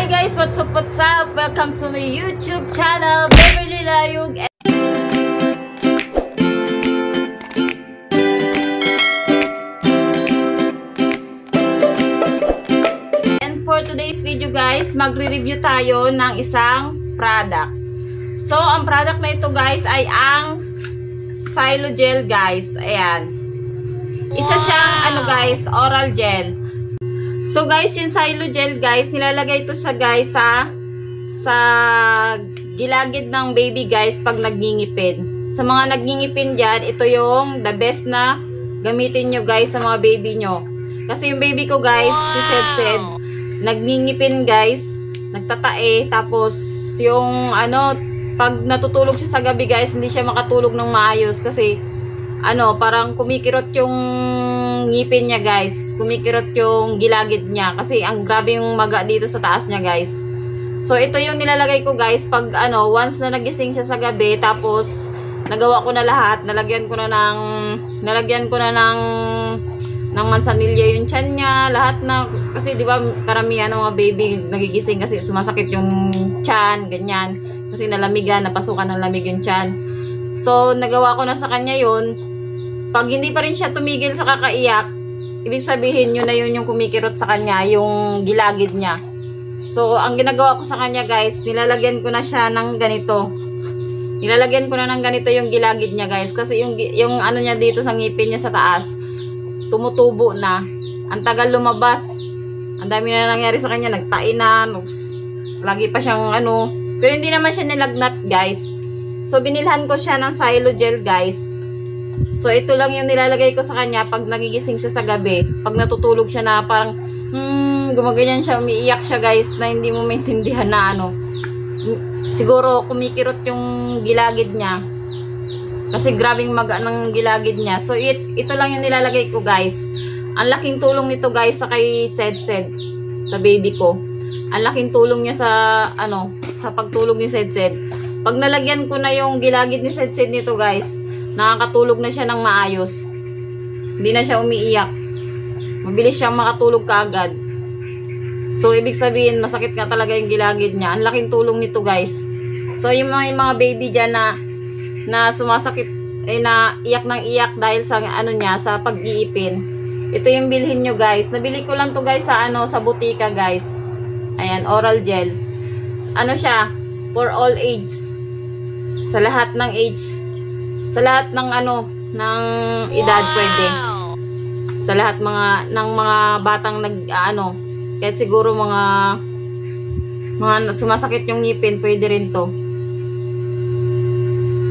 guys, what's up, what's up? Welcome to my YouTube channel, Beverly Layug. And for today's video guys, magre-review tayo ng isang product. So, ang product na ito guys ay ang Xylogel guys. Ayan. Isa siyang guys, oral gel. So guys, yung Xylogel guys, nilalagay ito sa guys sa gilagid ng baby guys pag nagngingipin. Sa mga nagngingipin diyan, ito yung the best na gamitin nyo guys sa mga baby nyo. Kasi yung baby ko guys, si Sed, nagngingipin guys, nagtatae, tapos yung pag natutulog siya sa gabi guys, hindi siya makatulog ng maayos kasi parang kumikirot yung ngipin niya guys. Kumikirot yung gilagid niya kasi ang grabe yung maga dito sa taas niya guys. So ito yung nilalagay ko guys pag once na nagising siya sa gabi, tapos nagawa ko na lahat, nalagyan ko na ng mansanilya yung tiyan niya, lahat na, kasi di ba karamihan ng mga baby nagigising kasi sumasakit yung tiyan, ganyan. Kasi nalamigan, napasukan ng lamig yung tiyan. So nagawa ko na sa kanya yun. Pag hindi pa rin siya tumigil sa kakaiyak, ibig sabihin yun na yun yung kumikirot sa kanya, yung gilagid niya. So, ang ginagawa ko sa kanya guys, nilalagyan ko na siya ng ganito. Nilalagyan ko na ng ganito yung gilagid niya guys. Kasi yung niya dito sa ngipin niya sa taas, tumutubo na. Ang tagal lumabas. Ang dami na nangyari sa kanya, nagtai na. Lagi pa siyang pero hindi naman siya nilagnat guys. So, binilhan ko siya ng Xylogel guys. So, ito lang yung nilalagay ko sa kanya pag nagigising siya sa gabi. Pag natutulog siya na parang, gumaganyan siya, umiiyak siya guys, na hindi mo maintindihan na siguro kumikirot yung gilagid niya. Kasi grabing maga ng gilagid niya. So, ito lang yung nilalagay ko guys. Ang laking tulong nito guys sa kay Sed, sa baby ko. Ang laking tulong niya sa pagtulog ni Sed. Pag nalagyan ko na yung gilagid ni Sed nito guys, nakakatulog na siya ng maayos. Hindi na siya umiiyak. Mabilis siyang makatulog kaagad. So, ibig sabihin, masakit nga talaga yung gilagid niya. Ang laking tulong nito guys. So, yung mga baby dyan na sumasakit, na iyak ng iyak dahil sa sa pag-iipin. Ito yung bilhin nyo guys. Nabili ko lang to guys sa butika guys. Ayan, oral gel. Siya, for all age. Sa lahat ng age. Sa lahat ng ng edad pwede. Sa lahat ng mga batang kahit siguro mga sumasakit yung ngipin, pwede rin to.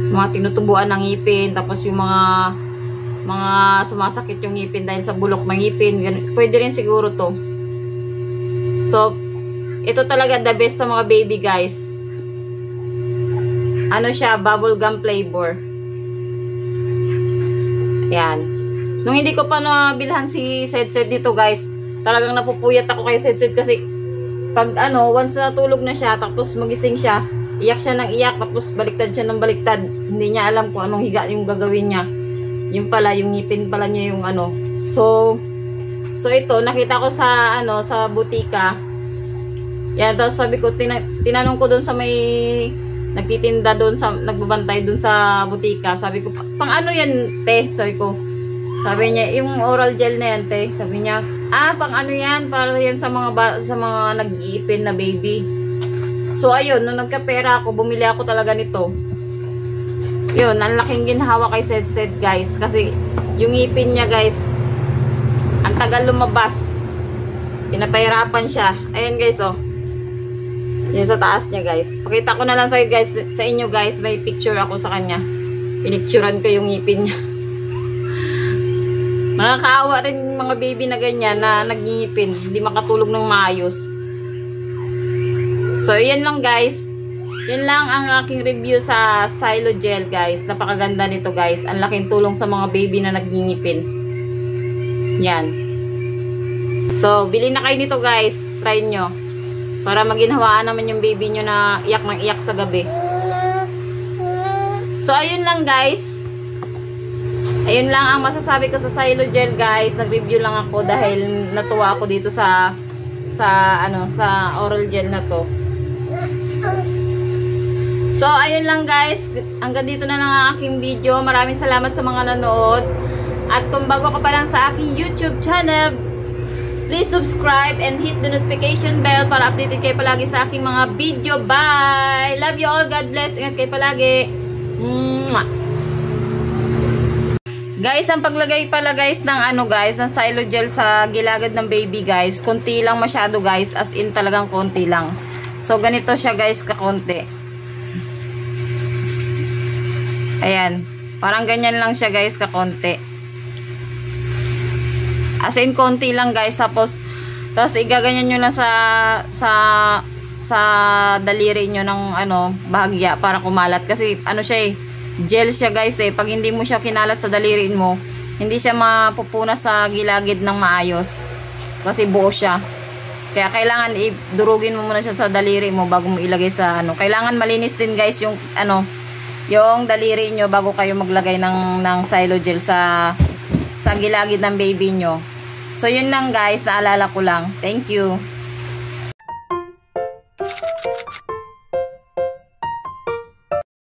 Mga tinutubuan ng ngipin, tapos yung mga sumasakit yung ngipin dahil sa bulok ng ngipin, pwede rin siguro to. So, ito talaga the best sa mga baby guys. Siya, bubble gum flavor. Yan. Nung hindi ko pa nabilhan si Sed dito guys, talagang napupuyat ako kay Sed kasi pag once natulog na siya, tapos magising siya, iyak siya ng iyak, tapos baliktad siya ng baliktad. Hindi niya alam kung anong higa yung gagawin niya. Yung pala, yung ngipin pala niya yung So ito, nakita ko sa sa butika. Yan, tapos sabi ko, tinanong ko doon sa may nagtitinda doon, nagbabantay doon sa butika. Sabi ko, pang yan, te? Sabi niya, yung oral gel na yan, te. Sabi niya, pang yan? Para yan sa mga nag-iipin na baby. So, ayun, nung nagkapera ako, bumili ako talaga nito. Yun, ang laking ginhawa kay Sed guys. Kasi, yung ngipin niya guys, ang tagal lumabas. Pinapahirapan siya. Ayan guys, Yan sa taas niya guys. Pakita ko na lang sa inyo guys. May picture ako sa kanya. Pinicturean ko yung ngipin niya. Nakakaawa rin mga baby na ganyan na nagngipin. Hindi makatulog ng maayos. So, yan lang guys. Yan lang ang aking review sa Xylogel guys. Napakaganda nito guys. Ang laking tulong sa mga baby na nagngipin. Yan. So, bili na kayo nito guys. Try nyo. Para maginhawaan naman yung baby nyo na iyak ng iyak sa gabi. So, ayun lang guys. Ayun lang ang masasabi ko sa Xylogel guys. Nag-review lang ako dahil natuwa ako dito sa sa oral gel na to. So ayun lang guys, hanggang dito na lang ang aking video. Maraming salamat sa mga nanood. At kung bago ka pa lang sa aking YouTube channel, please subscribe and hit the notification bell para updated kayo palagi sa aking mga video. Bye! Love you all. God bless. Ingat kayo palagi. Mwah! Guys, ang paglagay pala guys ng ng Silo Gel sa gilagad ng baby guys, konti lang masyado guys, as in talagang konti lang. So ganito siya guys, kakonti. Ayan, parang ganyan lang siya guys, kakonti. As in konti lang guys, tapos igaganyan nyo lang sa daliri nyo ng bahagya para kumalat, kasi siya gel siya guys pag hindi mo siya kinalat sa daliri mo, hindi siya mapupuna sa gilagid ng maayos kasi buo siya. Kaya kailangan idurugin mo muna siya sa daliri mo bago mo ilagay sa Kailangan malinis din guys yung yung daliri nyo bago kayo maglagay ng Silo Gel sa gilagid ng baby nyo. So yun lang guys, naalala ko lang. Thank you.